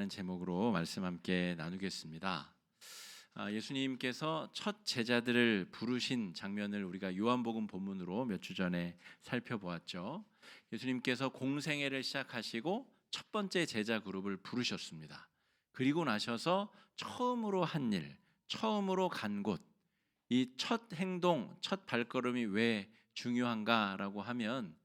라는 제목으로 말씀 함께 나누겠습니다. 예수님께서 첫 제자들을 부르신 장면을 우리가 요한복음 본문으로 몇 주 전에 살펴보았죠. 예수님께서 공생애를 시작하시고 첫 번째 제자 그룹을 부르셨습니다. 그리고 나셔서 처음으로 한 일, 처음으로 간 곳, 이 첫 행동, 첫 발걸음이 왜 중요한가라고 하면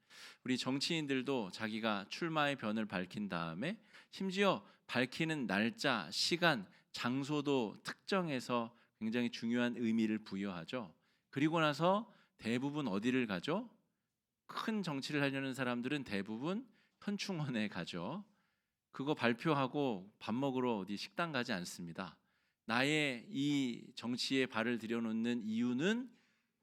우리 정치인들도 자기가 출마의 변을 밝힌 다음에 심지어 밝히는 날짜, 시간, 장소도 특정해서 굉장히 중요한 의미를 부여하죠. 그리고 나서 대부분 어디를 가죠? 큰 정치를 하려는 사람들은 대부분 현충원에 가죠. 그거 발표하고 밥 먹으러 어디 식당 가지 않습니다. 나의 이 정치에 발을 들여놓는 이유는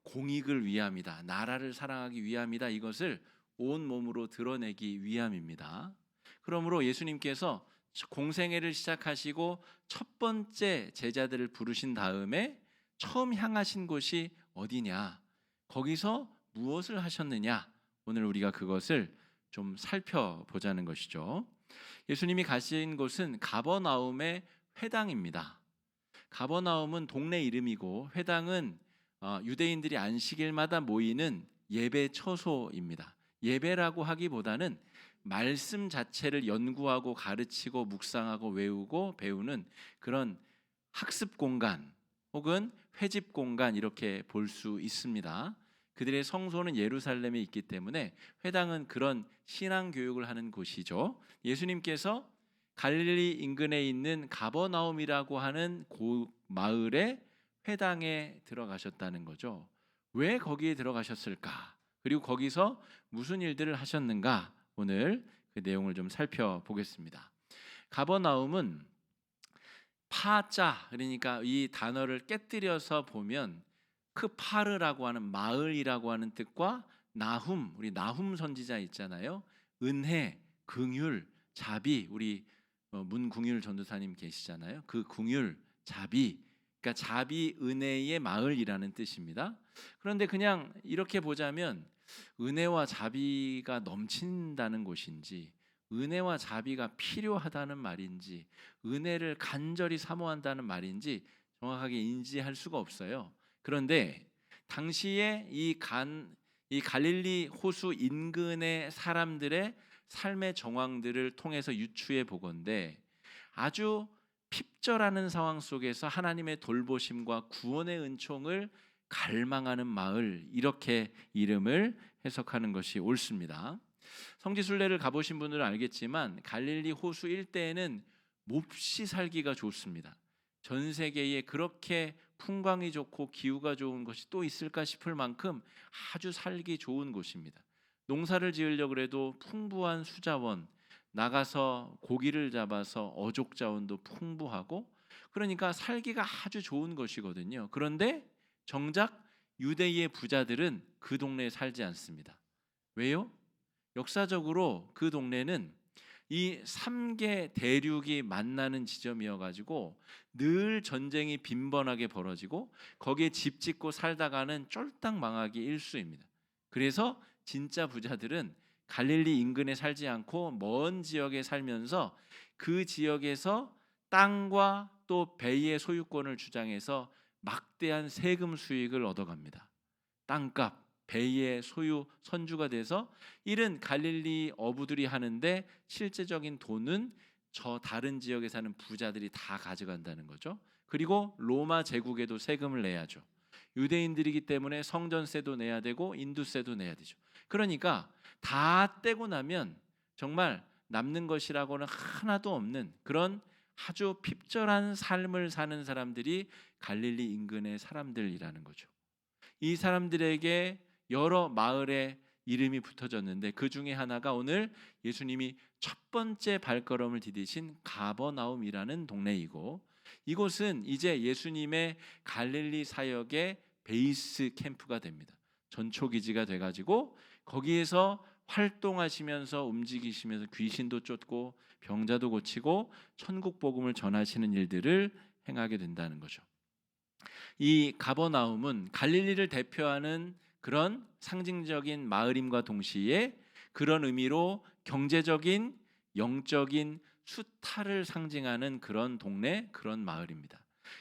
공익을 위함이다. 나라를 사랑하기 위함이다. 이것을 온 몸으로 드러내기 위함입니다. 그러므로 예수님께서 공생애를 시작하시고 첫 번째 제자들을 부르신 다음에 처음 향하신 곳이 어디냐? 거기서 무엇을 하셨느냐? 오늘 우리가 그것을 좀 살펴보자는 것이죠. 예수님이 가신 곳은 가버나움의 회당입니다. 가버나움은 동네 이름이고 회당은 유대인들이 안식일마다 모이는 예배 처소입니다. 예배라고 하기보다는 말씀 자체를 연구하고 가르치고 묵상하고 외우고 배우는 그런 학습 공간 혹은 회집 공간 이렇게 볼 수 있습니다. 그들의 성소는 예루살렘에 있기 때문에 회당은 그런 신앙 교육을 하는 곳이죠. 예수님께서 갈릴리 인근에 있는 가버나움이라고 하는 마을의 회당에 들어가셨다는 거죠. 왜 거기에 들어가셨을까? 그리고 거기서 무슨 일들을 하셨는가? 오늘 그 내용을 좀 살펴보겠습니다. 가버나움은 파자, 그러니까 이 단어를 깨뜨려서 보면 크파르라고 하는 마을이라고 하는 뜻과 나훔, 우리 나훔 선지자 있잖아요. 은혜, 긍휼, 자비, 우리 문궁율 전도사님 계시잖아요. 그 궁율, 자비, 그러니까 자비, 은혜의 마을이라는 뜻입니다. 그런데 그냥 이렇게 보자면 은혜와 자비가 넘친다는 곳인지, 은혜와 자비가 필요하다는 말인지, 은혜를 간절히 사모한다는 말인지 정확하게 인지할 수가 없어요. 그런데 당시에 이 갈릴리 호수 인근의 사람들의 삶의 정황들을 통해서 유추해 보건대 아주 핍절하는 상황 속에서 하나님의 돌보심과 구원의 은총을 갈망하는 마을, 이렇게 이름을 해석하는 것이 옳습니다. 성지순례를 가보신 분들은 알겠지만 갈릴리 호수 일대에는 몹시 살기가 좋습니다. 전 세계에 그렇게 풍광이 좋고 기후가 좋은 것이 또 있을까 싶을 만큼 아주 살기 좋은 곳입니다. 농사를 지으려고 해도 풍부한 수자원, 나가서 고기를 잡아서 어족 자원도 풍부하고, 그러니까 살기가 아주 좋은 것이거든요. 그런데 정작 유대의 부자들은 그 동네에 살지 않습니다. 왜요? 역사적으로 그 동네는 이 3개 대륙이 만나는 지점이어가지고 늘 전쟁이 빈번하게 벌어지고 거기에 집 짓고 살다가는 쫄딱 망하기 일쑤입니다. 그래서 진짜 부자들은 갈릴리 인근에 살지 않고 먼 지역에 살면서 그 지역에서 땅과 또 배의 소유권을 주장해서 막대한 세금 수익을 얻어갑니다. 땅값, 배의 소유 선주가 돼서 일은 갈릴리 어부들이 하는데 실제적인 돈은 저 다른 지역에 사는 부자들이 다 가져간다는 거죠. 그리고 로마 제국에도 세금을 내야죠. 유대인들이기 때문에 성전세도 내야 되고 인두세도 내야 되죠. 그러니까 다 떼고 나면 정말 남는 것이라고는 하나도 없는 그런 아주 핍절한 삶을 사는 사람들이 갈릴리 인근의 사람들이라는 거죠. 이 사람들에게 여러 마을의 이름이 붙어졌는데 그 중에 하나가 오늘 예수님이 첫 번째 발걸음을 디디신 가버나움이라는 동네이고, 이곳은 이제 예수님의 갈릴리 사역의 베이스 캠프가 됩니다. 전초기지가 돼가지고 거기에서 활동하시면서 움직이시면서 귀신도 쫓고 병자도 고치고 천국 복음을 전하시는 일들을 행하게 된다는 거죠. 이 가버나움은 갈릴리를 대표하는 그런 상징적인 마을임과 동시에 그런 의미로 경제적인, 영적인, 수탈을 상징하는 그런 동네, 그런 마을입니다.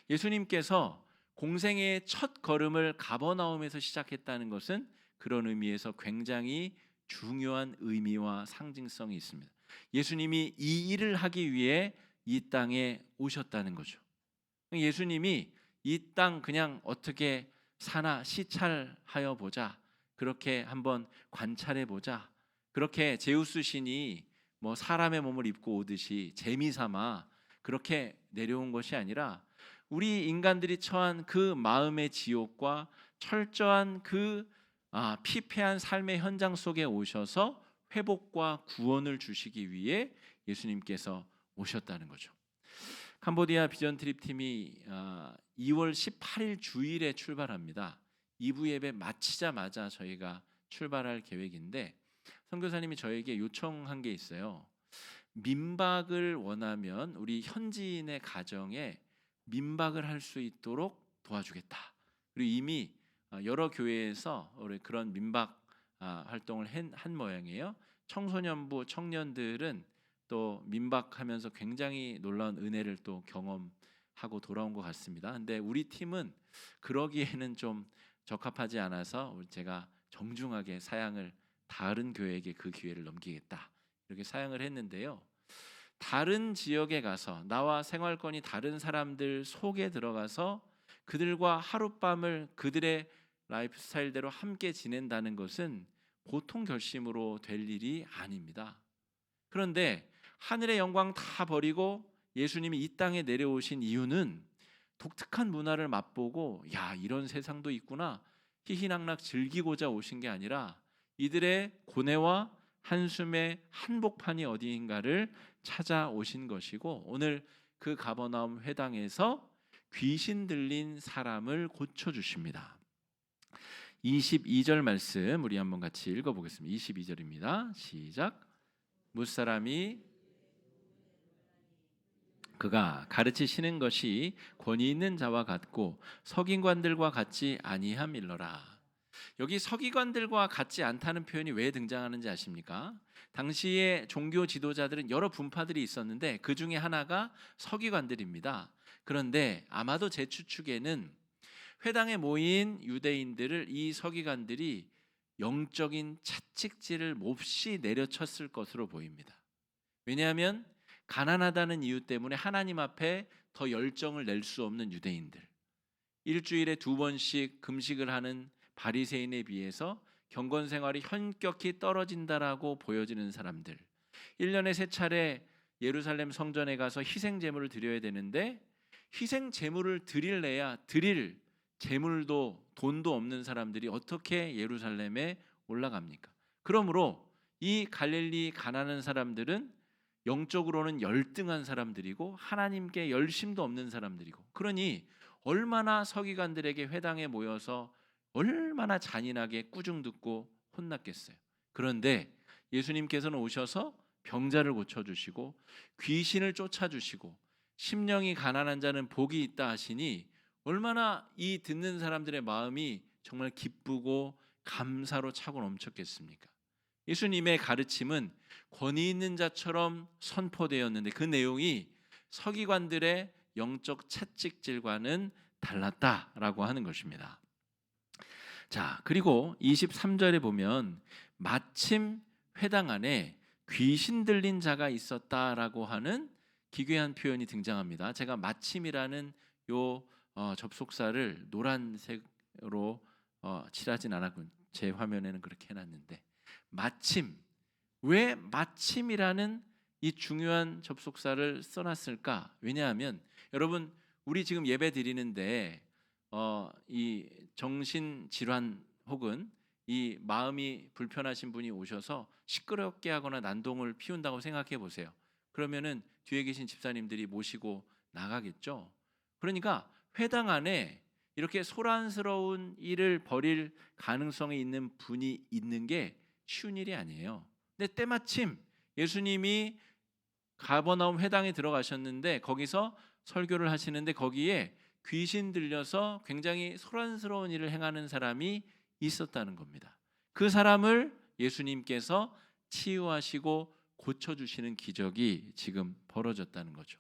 예수님께서 공생애의 첫 걸음을 가버나움에서 시작했다는 것은 그런 의미에서 굉장히 중요한 의미와 상징성이 있습니다. 예수님이 이 일을 하기 위해 이 땅에 오셨다는 거죠. 예수님이 이 땅 그냥 어떻게 사나 시찰하여 보자, 그렇게 한번 관찰해 보자, 그렇게 제우스 신이 뭐 사람의 몸을 입고 오듯이 재미삼아 그렇게 내려온 것이 아니라 우리 인간들이 처한 그 마음의 지옥과 철저한 그 피폐한 삶의 현장 속에 오셔서 회복과 구원을 주시기 위해 예수님께서 오셨다는 거죠. 캄보디아 비전 트립 팀이 2월 18일 주일에 출발합니다. 2부 예배 마치자마자 저희가 출발할 계획인데 선교사님이 저에게 요청한 게 있어요. 민박을 원하면 우리 현지인의 가정에 민박을 할 수 있도록 도와주겠다. 그리고 이미 여러 교회에서 우리 그런 민박 활동을 한 모양이에요. 청소년부 청년들은 또 민박하면서 굉장히 놀라운 은혜를 또 경험하고 돌아온 것 같습니다. 근데 우리 팀은 그러기에는 좀 적합하지 않아서 제가 정중하게 사양을 다른 교회에게 그 기회를 넘기겠다, 이렇게 사양을 했는데요. 다른 지역에 가서 나와 생활권이 다른 사람들 속에 들어가서 그들과 하룻밤을 그들의 라이프 스타일대로 함께 지낸다는 것은 보통 결심으로 될 일이 아닙니다. 그런데 하늘의 영광 다 버리고 예수님이 이 땅에 내려오신 이유는 독특한 문화를 맛보고 야, 이런 세상도 있구나 희희낙낙 즐기고자 오신 게 아니라 이들의 고뇌와 한숨의 한복판이 어디인가를 찾아오신 것이고, 오늘 그 가버나움 회당에서 귀신 들린 사람을 고쳐주십니다. 22절 말씀 우리 한번 같이 읽어보겠습니다. 22절입니다. 시작. 무사람이 그가 가르치시는 것이 권위 있는 자와 같고 서기관들과 같지 아니함일러라. 여기 서기관들과 같지 않다는 표현이 왜 등장하는지 아십니까? 당시의 종교 지도자들은 여러 분파들이 있었는데 그 중에 하나가 서기관들입니다. 그런데 아마도 제 추측에는 회당에 모인 유대인들을 이 서기관들이 영적인 채찍질을 몹시 내려쳤을 것으로 보입니다. 왜냐하면 가난하다는 이유 때문에 하나님 앞에 더 열정을 낼 수 없는 유대인들, 일주일에 2번씩 금식을 하는 바리새인에 비해서 경건 생활이 현격히 떨어진다라고 보여지는 사람들, 1년에 3차례 예루살렘 성전에 가서 희생 제물을 드려야 되는데 희생 제물을 드릴 제물도 돈도 없는 사람들이 어떻게 예루살렘에 올라갑니까? 그러므로 이 갈릴리 가난한 사람들은 영적으로는 열등한 사람들이고 하나님께 열심도 없는 사람들이고, 그러니 얼마나 서기관들에게 회당에 모여서 얼마나 잔인하게 꾸중 듣고 혼났겠어요. 그런데 예수님께서는 오셔서 병자를 고쳐주시고 귀신을 쫓아주시고 심령이 가난한 자는 복이 있다 하시니 얼마나 이 듣는 사람들의 마음이 정말 기쁘고 감사로 차고 넘쳤겠습니까? 예수님의 가르침은 권위 있는 자처럼 선포되었는데 그 내용이 서기관들의 영적 채찍질과는 달랐다라고 하는 것입니다. 자, 그리고 23절에 보면 마침 회당 안에 귀신 들린 자가 있었다라고 하는 기괴한 표현이 등장합니다. 제가 마침이라는 요 접속사를 노란색으로 칠하진 않았고 제 화면에는 그렇게 해놨는데, 마침, 왜 마침이라는 이 중요한 접속사를 써놨을까? 왜냐하면 여러분, 우리 지금 예배 드리는데 이 정신질환 혹은 이 마음이 불편하신 분이 오셔서 시끄럽게 하거나 난동을 피운다고 생각해 보세요. 그러면은 뒤에 계신 집사님들이 모시고 나가겠죠. 그러니까 회당 안에 이렇게 소란스러운 일을 벌일 가능성이 있는 분이 있는 게 쉬운 일이 아니에요. 근데 때마침 예수님이 가버나움 회당에 들어가셨는데 거기서 설교를 하시는데 거기에 귀신 들려서 굉장히 소란스러운 일을 행하는 사람이 있었다는 겁니다. 그 사람을 예수님께서 치유하시고 고쳐주시는 기적이 지금 벌어졌다는 거죠.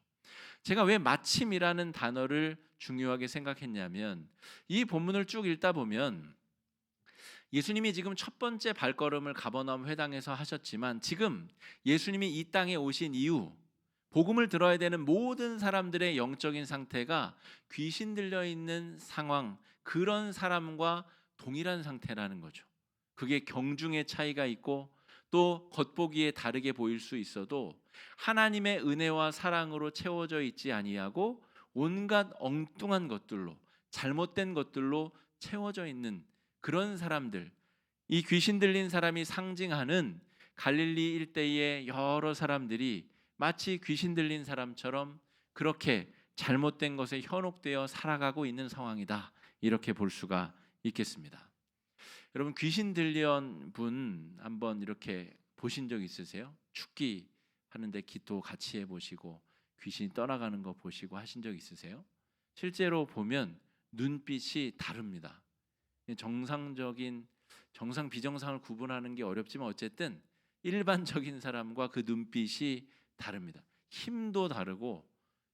제가 왜 마침이라는 단어를 중요하게 생각했냐면 이 본문을 쭉 읽다 보면 예수님이 지금 첫 번째 발걸음을 가버나움 회당에서 하셨지만 지금 예수님이 이 땅에 오신 이후 복음을 들어야 되는 모든 사람들의 영적인 상태가 귀신 들려 있는 상황, 그런 사람과 동일한 상태라는 거죠. 그게 경중의 차이가 있고 또 겉보기에 다르게 보일 수 있어도 하나님의 은혜와 사랑으로 채워져 있지 아니하고 온갖 엉뚱한 것들로, 잘못된 것들로 채워져 있는 그런 사람들, 이 귀신 들린 사람이 상징하는 갈릴리 일대의 여러 사람들이 마치 귀신 들린 사람처럼 그렇게 잘못된 것에 현혹되어 살아가고 있는 상황이다, 이렇게 볼 수가 있겠습니다. 여러분, 귀신 들린 분 한번 이렇게 보신 적 있으세요? 축기 하는데 기도 같이 해보시고 귀신이 떠나가는 거 보시고 하신 적 있으세요? 실제로 보면 눈빛이 다릅니다. 정상 비정상을 구분하는 게 어렵지만 어쨌든 일반적인 사람과 그 눈빛이 다릅니다. 힘도 다르고,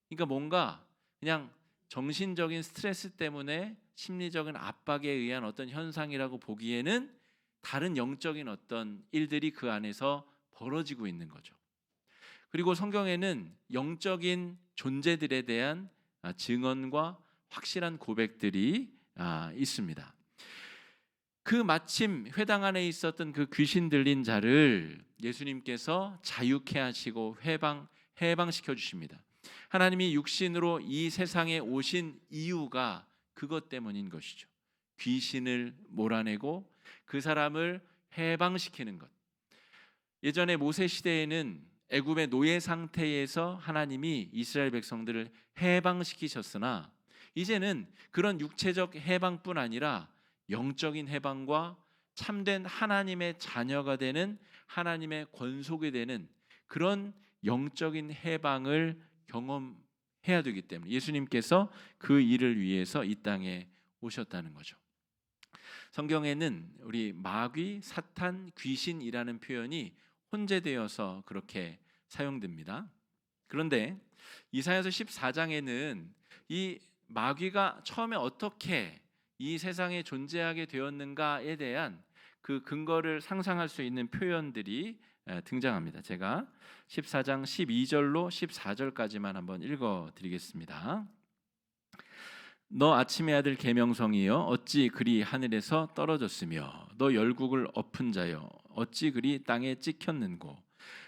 그러니까 뭔가 그냥 정신적인 스트레스 때문에 심리적인 압박에 의한 어떤 현상이라고 보기에는 다른 영적인 어떤 일들이 그 안에서 벌어지고 있는 거죠. 그리고 성경에는 영적인 존재들에 대한 증언과 확실한 고백들이 있습니다. 그 마침 회당 안에 있었던 그 귀신 들린 자를 예수님께서 자유케 하시고 해방시켜 주십니다. 하나님이 육신으로 이 세상에 오신 이유가 그것 때문인 것이죠. 귀신을 몰아내고 그 사람을 해방시키는 것. 예전에 모세 시대에는 애굽의 노예 상태에서 하나님이 이스라엘 백성들을 해방시키셨으나 이제는 그런 육체적 해방뿐 아니라 영적인 해방과 참된 하나님의 자녀가 되는, 하나님의 권속이 되는 그런 영적인 해방을 경험해야 되기 때문에 예수님께서 그 일을 위해서 이 땅에 오셨다는 거죠. 성경에는 우리 마귀, 사탄, 귀신이라는 표현이 혼재되어서 그렇게 사용됩니다. 그런데 이사야서 14장에는 이 마귀가 처음에 어떻게 이 세상에 존재하게 되었는가에 대한 그 근거를 상상할 수 있는 표현들이 등장합니다. 제가 14장 12절로 14절까지만 한번 읽어드리겠습니다. 너 아침의 아들 계명성이여 어찌 그리 하늘에서 떨어졌으며 너 열국을 엎은 자여 어찌 그리 땅에 찍혔는고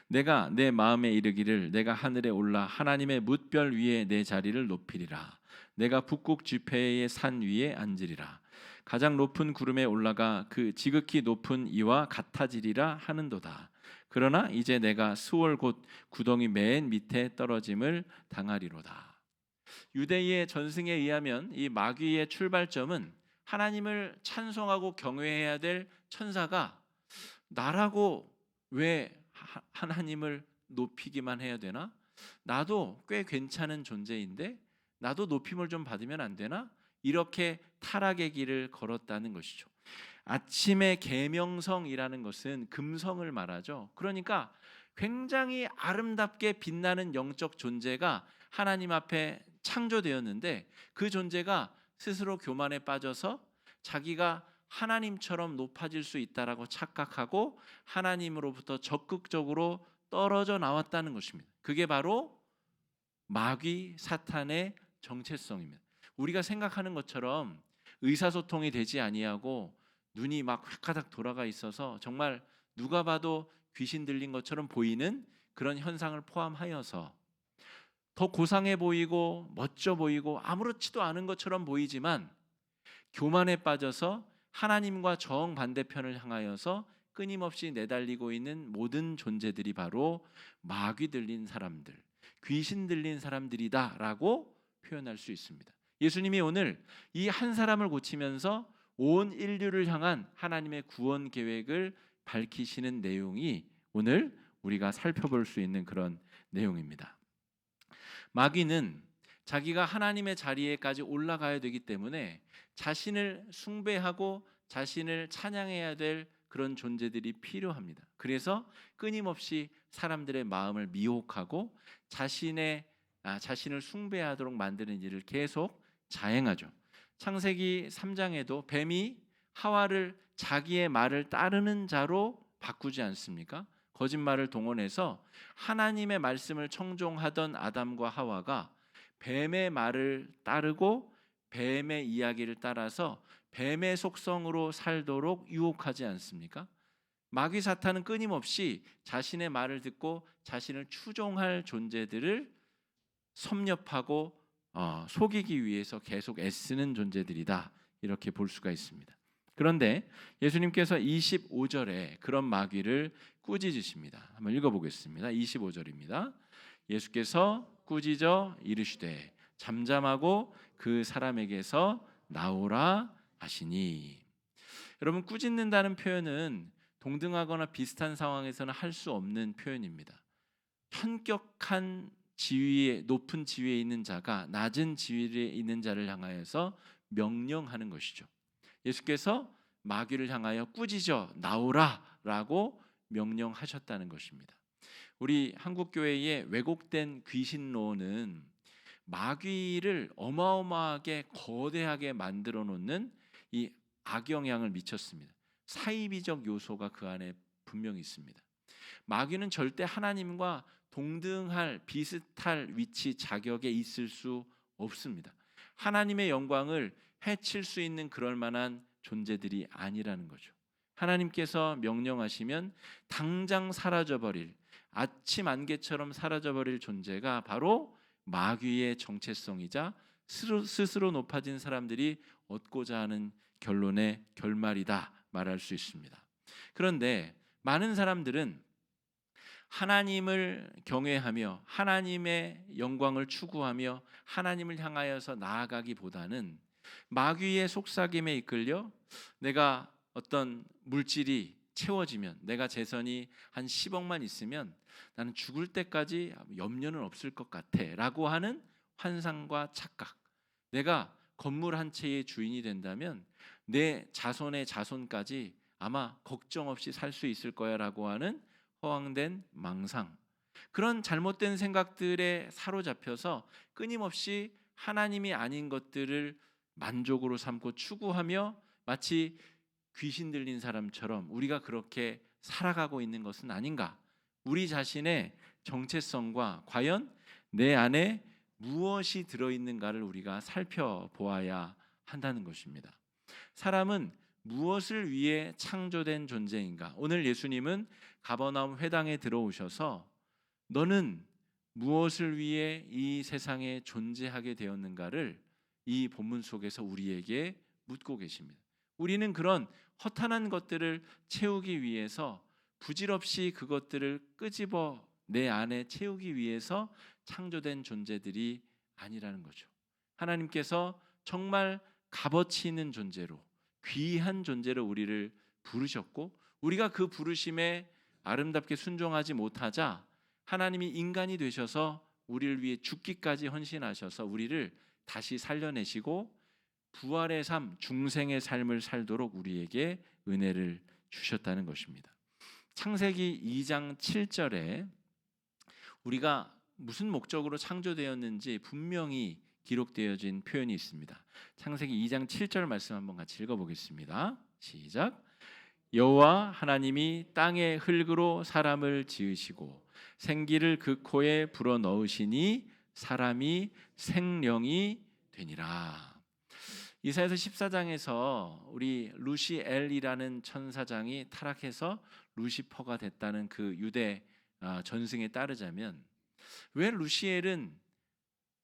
내가 내 마음에 이르기를 내가 하늘에 올라 하나님의 뭇별 위에 내 자리를 높이리라. 내가 북극 지폐의 산 위에 앉으리라. 가장 높은 구름에 올라가 그 지극히 높은 이와 같아지리라 하는도다. 그러나 이제 내가 스월 곧 구덩이 맨 밑에 떨어짐을 당하리로다. 유대의 전승에 의하면 이 마귀의 출발점은 하나님을 찬송하고 경외해야 될 천사가 나라고 왜 하나님을 높이기만 해야 되나? 나도 꽤 괜찮은 존재인데 나도 높임을 좀 받으면 안 되나? 이렇게 타락의 길을 걸었다는 것이죠. 아침의 계명성이라는 것은 금성을 말하죠. 그러니까 굉장히 아름답게 빛나는 영적 존재가 하나님 앞에 창조되었는데 그 존재가 스스로 교만에 빠져서 자기가 하나님처럼 높아질 수 있다라고 착각하고 하나님으로부터 적극적으로 떨어져 나왔다는 것입니다. 그게 바로 마귀 사탄의 정체성입니다. 우리가 생각하는 것처럼 의사소통이 되지 아니하고 눈이 막 획가닥 돌아가 있어서 정말 누가 봐도 귀신 들린 것처럼 보이는 그런 현상을 포함하여서 더 고상해 보이고 멋져 보이고 아무렇지도 않은 것처럼 보이지만 교만에 빠져서 하나님과 정반대편을 향하여서 끊임없이 내달리고 있는 모든 존재들이 바로 마귀 들린 사람들, 귀신 들린 사람들이다라고 표현할 수 있습니다. 예수님이 오늘 이 한 사람을 고치면서 온 인류를 향한 하나님의 구원 계획을 밝히시는 내용이 오늘 우리가 살펴볼 수 있는 그런 내용입니다. 마귀는 자기가 하나님의 자리에까지 올라가야 되기 때문에 자신을 숭배하고 자신을 찬양해야 될 그런 존재들이 필요합니다. 그래서 끊임없이 사람들의 마음을 미혹하고 자신을 숭배하도록 만드는 일을 계속 자행하죠. 창세기 3장에도 뱀이 하와를 자기의 말을 따르는 자로 바꾸지 않습니까? 거짓말을 동원해서 하나님의 말씀을 청종하던 아담과 하와가 뱀의 말을 따르고 뱀의 이야기를 따라서 뱀의 속성으로 살도록 유혹하지 않습니까? 마귀 사탄은 끊임없이 자신의 말을 듣고 자신을 추종할 존재들을 섭렵하고 속이기 위해서 계속 애쓰는 존재들이다, 이렇게 볼 수가 있습니다. 그런데 예수님께서 25절에 그런 마귀를 꾸짖으십니다. 한번 읽어보겠습니다. 25절입니다. 예수께서 꾸짖어 이르시되 잠잠하고 그 사람에게서 나오라 하시니. 여러분, 꾸짖는다는 표현은 동등하거나 비슷한 상황에서는 할 수 없는 표현입니다. 현격한 지위에, 높은 지위에 있는 자가 낮은 지위에 있는 자를 향하여서 명령하는 것이죠. 예수께서 마귀를 향하여 꾸짖어 나오라라고 명령하셨다는 것입니다. 우리 한국 교회의 왜곡된 귀신론은 마귀를 어마어마하게 거대하게 만들어 놓는 이 악영향을 미쳤습니다. 사이비적 요소가 그 안에 분명히 있습니다. 마귀는 절대 하나님과 동등할, 비슷할 위치, 자격에 있을 수 없습니다. 하나님의 영광을 해칠 수 있는 그럴 만한 존재들이 아니라는 거죠. 하나님께서 명령하시면 당장 사라져버릴, 아침 안개처럼 사라져버릴 존재가 바로 마귀의 정체성이자 스스로 높아진 사람들이 얻고자 하는 결론의 결말이다 말할 수 있습니다. 그런데 많은 사람들은 하나님을 경외하며 하나님의 영광을 추구하며 하나님을 향하여서 나아가기보다는 마귀의 속삭임에 이끌려 내가 어떤 물질이 채워지면, 내가 재산이 한 10억만 있으면 나는 죽을 때까지 염려는 없을 것 같아 라고 하는 환상과 착각, 내가 건물 한 채의 주인이 된다면 내 자손의 자손까지 아마 걱정 없이 살 수 있을 거야 라고 하는 허황된 망상, 그런 잘못된 생각들에 사로잡혀서 끊임없이 하나님이 아닌 것들을 만족으로 삼고 추구하며 마치 귀신 들린 사람처럼 우리가 그렇게 살아가고 있는 것은 아닌가? 우리 자신의 정체성과 과연 내 안에 무엇이 들어있는가를 우리가 살펴보아야 한다는 것입니다. 사람은 무엇을 위해 창조된 존재인가? 오늘 예수님은 가버나움 회당에 들어오셔서 너는 무엇을 위해 이 세상에 존재하게 되었는가를 이 본문 속에서 우리에게 묻고 계십니다. 우리는 그런 허탄한 것들을 채우기 위해서 부질없이 그것들을 끄집어 내 안에 채우기 위해서 창조된 존재들이 아니라는 거죠. 하나님께서 정말 값어치 있는 존재로, 귀한 존재로 우리를 부르셨고, 우리가 그 부르심에 아름답게 순종하지 못하자 하나님이 인간이 되셔서 우리를 위해 죽기까지 헌신하셔서 우리를 다시 살려내시고 부활의 삶, 중생의 삶을 살도록 우리에게 은혜를 주셨다는 것입니다. 창세기 2장 7절에 우리가 무슨 목적으로 창조되었는지 분명히 기록되어진 표현이 있습니다. 창세기 2장 7절 말씀 한번 같이 읽어보겠습니다. 시작. 여호와 하나님이 땅의 흙으로 사람을 지으시고 생기를 그 코에 불어 넣으시니 사람이 생령이 되니라. 이사야서 14장에서 우리 루시엘이라는 천사장이 타락해서 루시퍼가 됐다는 그 유대 전승에 따르자면 왜 루시엘은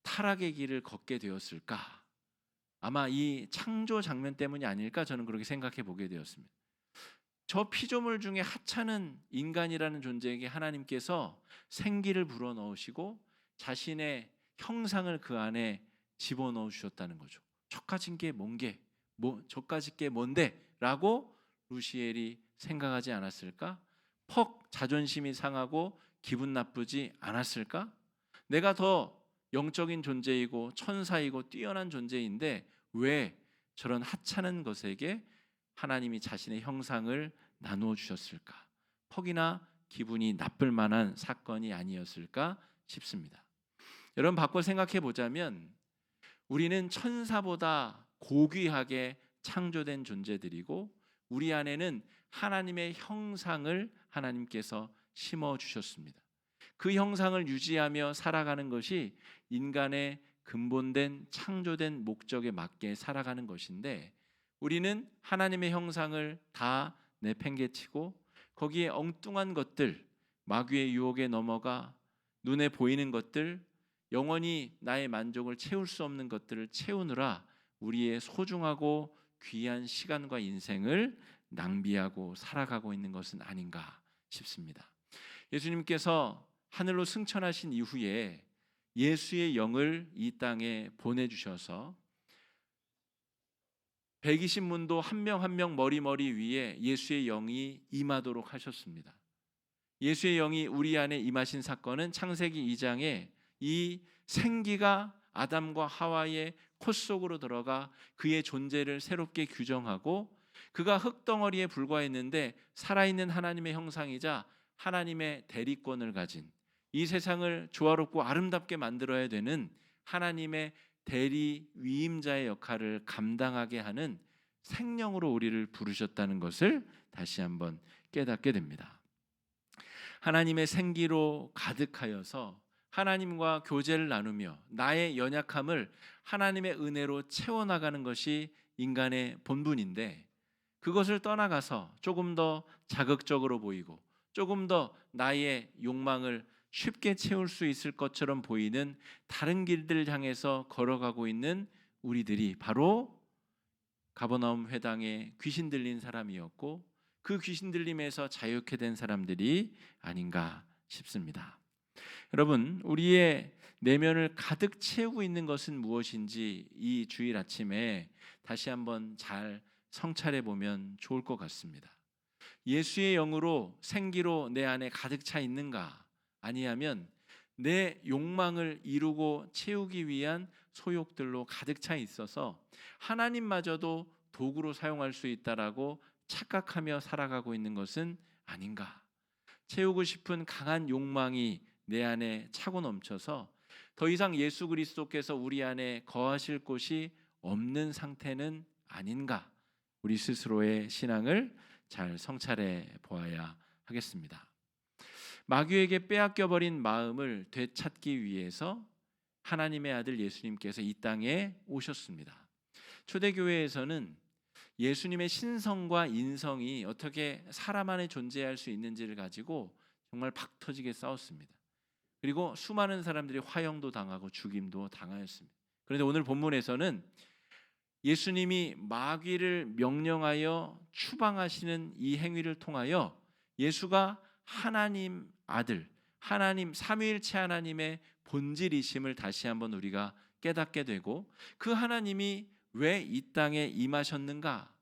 타락의 길을 걷게 되었을까? 아마 이 창조 장면 때문이 아닐까, 저는 그렇게 생각해 보게 되었습니다. 저 피조물 중에 하찮은 인간이라는 존재에게 하나님께서 생기를 불어넣으시고 자신의 형상을 그 안에 집어넣어 주셨다는 거죠. 저까진 게 저까짓 게 뭔데? 라고 루시엘이 생각하지 않았을까? 퍽 자존심이 상하고 기분 나쁘지 않았을까? 내가 더 영적인 존재이고 천사이고 뛰어난 존재인데 왜 저런 하찮은 것에게 하나님이 자신의 형상을 나누어 주셨을까? 퍽이나 기분이 나쁠 만한 사건이 아니었을까 싶습니다. 여러분, 바꿔 생각해 보자면 우리는 천사보다 고귀하게 창조된 존재들이고 우리 안에는 하나님의 형상을 하나님께서 심어 주셨습니다. 그 형상을 유지하며 살아가는 것이 인간의 근본된 창조된 목적에 맞게 살아가는 것인데, 우리는 하나님의 형상을 다 내팽개치고 거기에 엉뚱한 것들, 마귀의 유혹에 넘어가 눈에 보이는 것들, 영원히 나의 만족을 채울 수 없는 것들을 채우느라 우리의 소중하고 귀한 시간과 인생을 낭비하고 살아가고 있는 것은 아닌가 싶습니다. 예수님께서 하늘로 승천하신 이후에 예수의 영을 이 땅에 보내주셔서 120문도 한 명 한 명 머리 위에 예수의 영이 임하도록 하셨습니다. 예수의 영이 우리 안에 임하신 사건은 창세기 2장에 이 생기가 아담과 하와의 코 속으로 들어가 그의 존재를 새롭게 규정하고 그가 흙덩어리에 불과했는데 살아있는 하나님의 형상이자 하나님의 대리권을 가진, 이 세상을 조화롭고 아름답게 만들어야 되는 하나님의 대리 위임자의 역할을 감당하게 하는 생명으로 우리를 부르셨다는 것을 다시 한번 깨닫게 됩니다. 하나님의 생기로 가득하여서 하나님과 교제를 나누며 나의 연약함을 하나님의 은혜로 채워나가는 것이 인간의 본분인데, 그것을 떠나가서 조금 더 자극적으로 보이고 조금 더 나의 욕망을 쉽게 채울 수 있을 것처럼 보이는 다른 길들을 향해서 걸어가고 있는 우리들이 바로 가버나움 회당에 귀신 들린 사람이었고 그 귀신 들림에서 자유케 된 사람들이 아닌가 싶습니다. 여러분, 우리의 내면을 가득 채우고 있는 것은 무엇인지 이 주일 아침에 다시 한번 잘 성찰해 보면 좋을 것 같습니다. 예수의 영으로 생기로 내 안에 가득 차 있는가? 아니하면 내 욕망을 이루고 채우기 위한 소욕들로 가득 차 있어서 하나님마저도 도구로 사용할 수 있다라고 착각하며 살아가고 있는 것은 아닌가? 채우고 싶은 강한 욕망이 내 안에 차고 넘쳐서 더 이상 예수 그리스도께서 우리 안에 거하실 곳이 없는 상태는 아닌가? 우리 스스로의 신앙을 잘 성찰해 보아야 하겠습니다. 마귀에게 빼앗겨버린 마음을 되찾기 위해서 하나님의 아들 예수님께서 이 땅에 오셨습니다. 초대교회에서는 예수님의 신성과 인성이 어떻게 사람 안에 존재할 수 있는지를 가지고 정말 박터지게 싸웠습니다. 그리고 수많은 사람들이 화형도 당하고 죽임도 당하였습니다. 그런데 오늘 본문에서는 예수님이 마귀를 명령하여 추방하시는 이 행위를 통하여 예수가 하나님 아들, 하나님 삼위일체 하나님의 본질이심을 다시 한번 우리가 깨닫게 되고, 그 하나님이 왜 이 땅에 임하셨는가?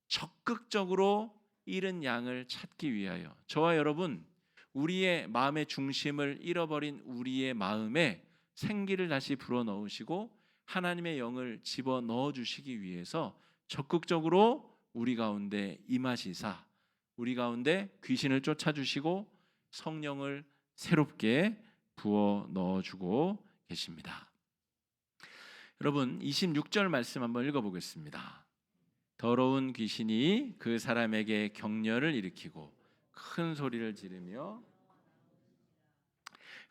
적극적으로 잃은 양을 찾기 위하여 저와 여러분, 우리의 마음의 중심을 잃어버린 우리의 마음에 생기를 다시 불어넣으시고 하나님의 영을 집어넣어 주시기 위해서 적극적으로 우리 가운데 임하시사 우리 가운데 귀신을 쫓아주시고 성령을 새롭게 부어 넣어주고 계십니다. 여러분, 26절 말씀 한번 읽어보겠습니다. 더러운 귀신이 그 사람에게 격려를 일으키고 큰 소리를 지르며,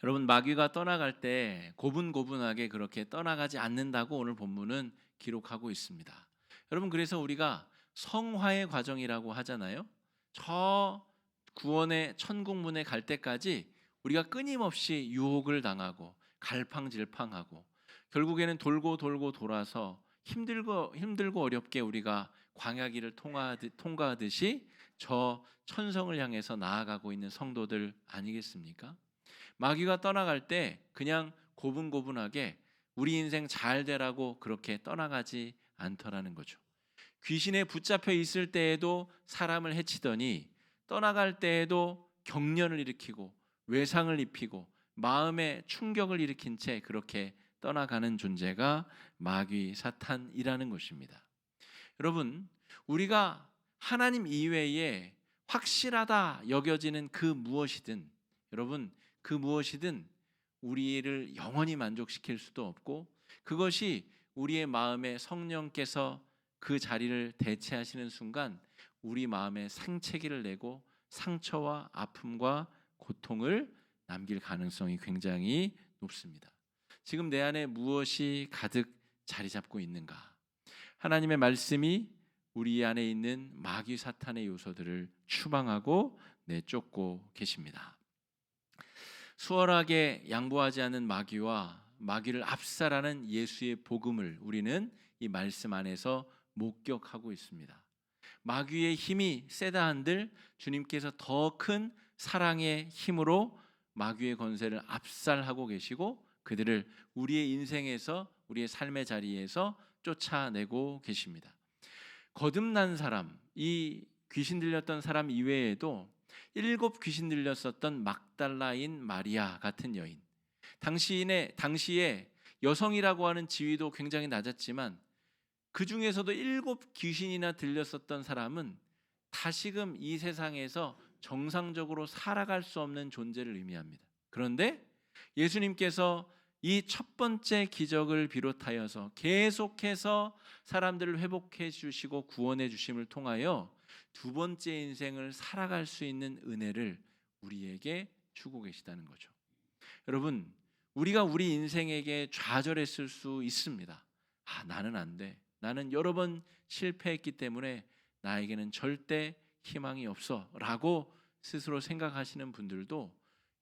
여러분, 마귀가 떠나갈 때 고분고분하게 그렇게 떠나가지 않는다고 오늘 본문은 기록하고 있습니다. 여러분, 그래서 우리가 성화의 과정이라고 하잖아요. 저 구원의 천국문에 갈 때까지 우리가 끊임없이 유혹을 당하고 갈팡질팡하고 결국에는 돌고 돌아서 힘들고 어렵게 우리가 광야길을 통과하듯이 저 천성을 향해서 나아가고 있는 성도들 아니겠습니까? 마귀가 떠나갈 때 그냥 고분고분하게 우리 인생 잘 되라고 그렇게 떠나가지 않더라는 거죠. 귀신에 붙잡혀 있을 때에도 사람을 해치더니 떠나갈 때에도 경련을 일으키고 외상을 입히고 마음에 충격을 일으킨 채 그렇게 떠나가는 존재가 마귀 사탄이라는 것입니다. 여러분, 우리가 하나님 이외에 확실하다 여겨지는 그 무엇이든, 여러분, 그 무엇이든 우리를 영원히 만족시킬 수도 없고, 그것이 우리의 마음에 성령께서 그 자리를 대체하시는 순간 우리 마음에 상처기를 내고 상처와 아픔과 고통을 남길 가능성이 굉장히 높습니다. 지금 내 안에 무엇이 가득 자리 잡고 있는가? 하나님의 말씀이 우리 안에 있는 마귀 사탄의 요소들을 추방하고 내쫓고 계십니다. 수월하게 양보하지 않는 마귀와 마귀를 압살하는 예수의 복음을 우리는 이 말씀 안에서 목격하고 있습니다. 마귀의 힘이 세다 한들 주님께서 더 큰 사랑의 힘으로 마귀의 권세를 압살하고 계시고 그들을 우리의 인생에서, 우리의 삶의 자리에서 쫓아내고 계십니다. 거듭난 사람, 이 귀신 들렸던 사람 이외에도 7 귀신 들렸었던 막달라인 마리아 같은 여인, 당시에 여성이라고 하는 지위도 굉장히 낮았지만 그 중에서도 7 귀신이나 들렸었던 사람은 다시금 이 세상에서 정상적으로 살아갈 수 없는 존재를 의미합니다. 그런데 예수님께서 이 첫 번째 기적을 비롯하여서 계속해서 사람들을 회복해 주시고 구원해 주심을 통하여 두 번째 인생을 살아갈 수 있는 은혜를 우리에게 주고 계시다는 거죠. 여러분, 우리가 우리 인생에게 좌절했을 수 있습니다. 나는 안 돼. 나는 여러 번 실패했기 때문에 나에게는 절대 희망이 없어 라고 스스로 생각하시는 분들도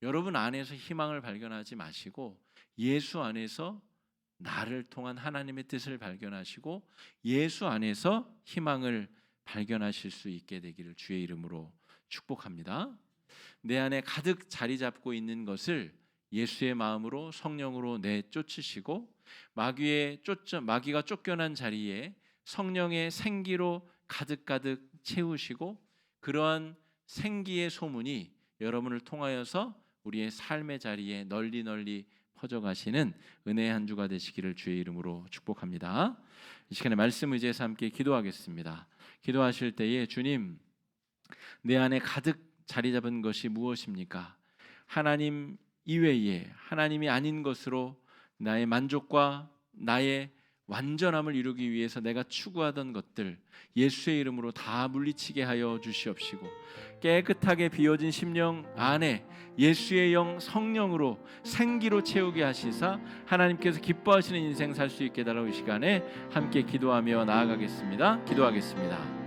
여러분 안에서 희망을 발견하지 마시고 예수 안에서 나를 통한 하나님의 뜻을 발견하시고 예수 안에서 희망을 발견하실 수 있게 되기를 주의 이름으로 축복합니다. 내 안에 가득 자리 잡고 있는 것을 예수의 마음으로 성령으로 내쫓으시고 마귀가 쫓겨난 자리에 성령의 생기로 가득가득 채우시고 그러한 생기의 소문이 여러분을 통하여서 우리의 삶의 자리에 널리 퍼져가시는 은혜의 한 주가 되시기를 주의 이름으로 축복합니다. 이 시간에 말씀 의지해서 함께 기도하겠습니다. 기도하실 때에 주님, 내 안에 가득 자리 잡은 것이 무엇입니까? 하나님 이외에 하나님이 아닌 것으로 나의 만족과 나의 완전함을 이루기 위해서 내가 추구하던 것들 예수의 이름으로 다 물리치게 하여 주시옵시고 깨끗하게 비워진 심령 안에 예수의 영 성령으로 생기로 채우게 하시사 하나님께서 기뻐하시는 인생 살 수 있게 달라고 이 시간에 함께 기도하며 나아가겠습니다. 기도하겠습니다.